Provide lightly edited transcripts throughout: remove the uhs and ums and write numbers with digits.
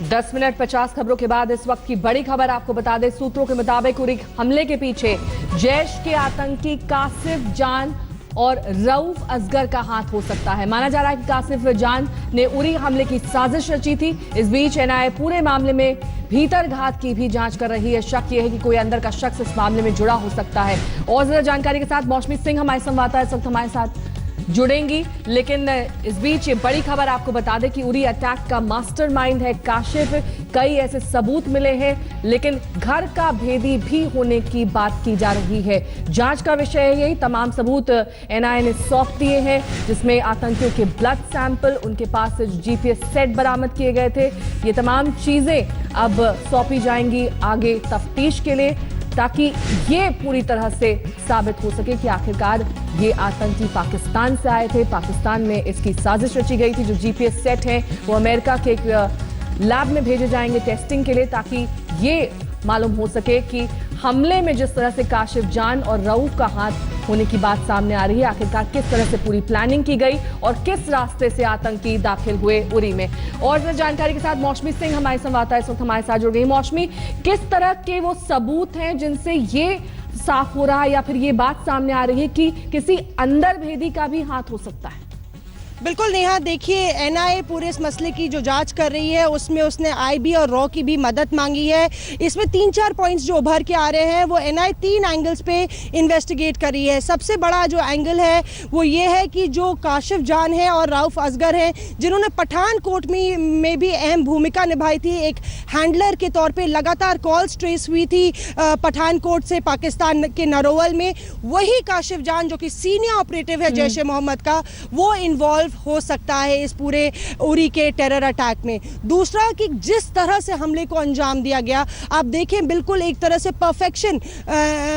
10 minute 50 खबरों के बाद इस वक्त की बड़ी खबर आपको बता दें। सूत्रों के मुताबिक उरी हमले के पीछे जैश के आतंकी कासिफ जान और रऊफ असगर का हाथ हो सकता है। माना जा रहा है कि कासिफ जान ने उरी हमले की साजिश रची थी। इस बीच एनआईए पूरे मामले में भीतर घात की भी जांच कर रही है। शक यह है कि कोई अंदर का शख्स इस मामले में जुड़ा हो सकता है। और ज्यादा जानकारी के साथ मौसमी सिंह हमारे संवाददाता इस वक्त हमारे साथ जुड़ेंगी, लेकिन इस बीच ये बड़ी खबर आपको बता दें कि उरी अटैक का मास्टरमाइंड है काशिफ। कई ऐसे सबूत मिले हैं, लेकिन घर का भेदी भी होने की बात की जा रही है। जांच का विषय है यही। तमाम सबूत एनआईए ने सौंप दिए हैं, जिसमें आतंकियों के ब्लड सैंपल, उनके पास से जीपीएस सेट बरामद किए गए थे। ये तमाम चीजें अब सौंपी जाएंगी आगे तफ्तीश के लिए, ताकि ये पूरी तरह से साबित हो सके कि आखिरकार ये आतंकी पाकिस्तान से आए थे। पाकिस्तान में इसकी साजिश रची गई थी। जो जीपीएस सेट है वो अमेरिका के एक लैब में भेजे जाएंगे टेस्टिंग के लिए, ताकि ये मालूम हो सके कि हमले में जिस तरह से काशिफ जान और रऊफ का हाथ होने की बात सामने आ रही है, आखिरकार किस तरह से पूरी प्लानिंग की गई और किस रास्ते से आतंकी दाखिल हुए उरी में। और जानकारी के साथ मौसमी सिंह हमारे संवाददाता इस वक्त हमारे साथ जुड़ गई। मौसमी, किस तरह के वो सबूत हैं जिनसे ये साफ हो रहा है या फिर ये बात सामने आ रही है कि किसी अंदर भेदी का भी हाथ हो सकता है? बिल्कुल नेहा, देखिए एनआईए पूरे इस मसले की जो जांच कर रही है उसमें उसने आईबी और रॉ की भी मदद मांगी है। इसमें 3-4 पॉइंट्स जो उभर के आ रहे हैं वो एनआईए 3 एंगल्स पे इन्वेस्टिगेट कर रही है। सबसे बड़ा जो एंगल है वो ये है कि जो काशिफ जान है और रऊफ असगर हैं, जिन्होंने पठानकोट में भी अहम भूमिका निभाई थी, एक हैंडलर के तौर पर लगातार कॉल्स ट्रेस हुई थी पठानकोट से पाकिस्तान के नरोवल में, वही काशिफ जान जो कि सीनियर ऑपरेटिव है जैश ए मोहम्मद का, वो इन्वॉल्व हो सकता है इस पूरे उरी के टेरर अटैक में। दूसरा कि जिस तरह से हमले को अंजाम दिया गया, आप देखें बिल्कुल एक तरह से परफेक्शन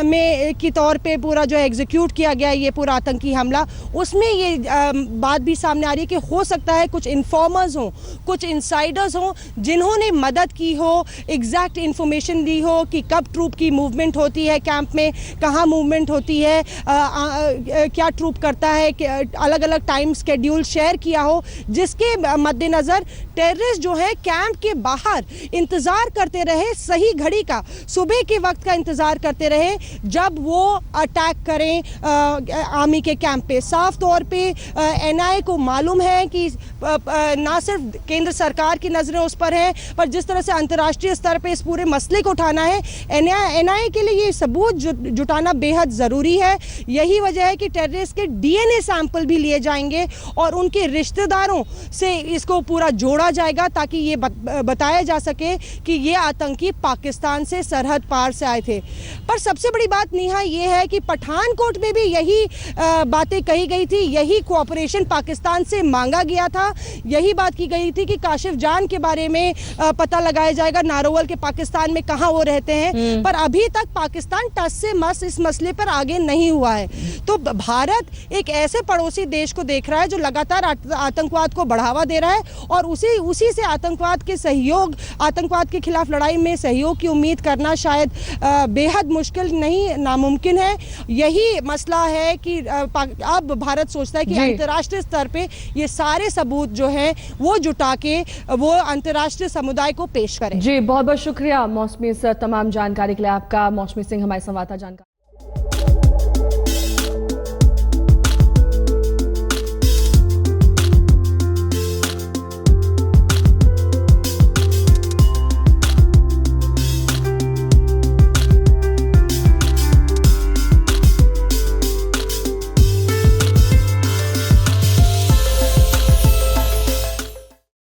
में की तौर पे पूरा जो एग्जीक्यूट किया गया ये पूरा आतंकी हमला, उसमें ये बात भी सामने आ रही है कि हो सकता है कुछ इन्फॉर्मर्स हों, कुछ इंसाइडर्स हों जिन्होंने मदद की हो, एग्जैक्ट इंफॉर्मेशन दी हो कि कब ट्रूप की मूवमेंट होती है कैंप में, कहाँ मूवमेंट होती है, क्या ट्रूप करता है, अलग अलग टाइम शेड्यूल शेयर किया हो, जिसके मद्देनजर टेररिस्ट जो है कैंप के बाहर इंतजार करते रहे, सही घड़ी का, सुबह के वक्त का इंतजार करते रहे जब वो अटैक करें आर्मी के कैंप पे। साफ तौर पे एनआईए को मालूम है कि ना सिर्फ केंद्र सरकार की नजरें उस पर हैं, पर जिस तरह से अंतर्राष्ट्रीय स्तर पे इस पूरे मसले को उठाना है, एनआईए के लिए ये सबूत जुटाना बेहद जरूरी है। यही वजह है कि टेररिस्ट के डीएनए सैंपल भी लिए जाएंगे और उनके रिश्तेदारों से इसको पूरा जोड़ा जाएगा, ताकि ये बताया जा सके कि ये आतंकी पाकिस्तान से सरहद पार से आए थे। पर सबसे बड़ी बात नेहा ये है कि पठानकोट में भी यही बातें कही गई थी, यही कोऑपरेशन पाकिस्तान से मांगा गया था, यही बात की गई थी कि काशिफ जान के बारे में पता लगाया जाएगा, नारोवल के पाकिस्तान में कहां वो रहते हैं। पर अभी तक पाकिस्तान टस से मस इस मसले पर आगे नहीं हुआ है। तो भारत एक ऐसे पड़ोसी देश को देख रहा है जो लगातार आतंकवाद को बढ़ावा दे रहा है और उसी से आतंकवाद के सहयोग, आतंकवाद के खिलाफ लड़ाई में सहयोग की उम्मीद करना शायद बेहद मुश्किल नहीं, नामुमकिन है। यही मसला है कि अब भारत सोचता है कि अंतर्राष्ट्रीय स्तर पे ये सारे सबूत जो हैं वो जुटा के वो अंतर्राष्ट्रीय समुदाय को पेश करें। जी, बहुत बहुत शुक्रिया मौसमी, इस तमाम जानकारी के लिए आपका। मौसमी सिंह हमारे संवाददाता जानकारी।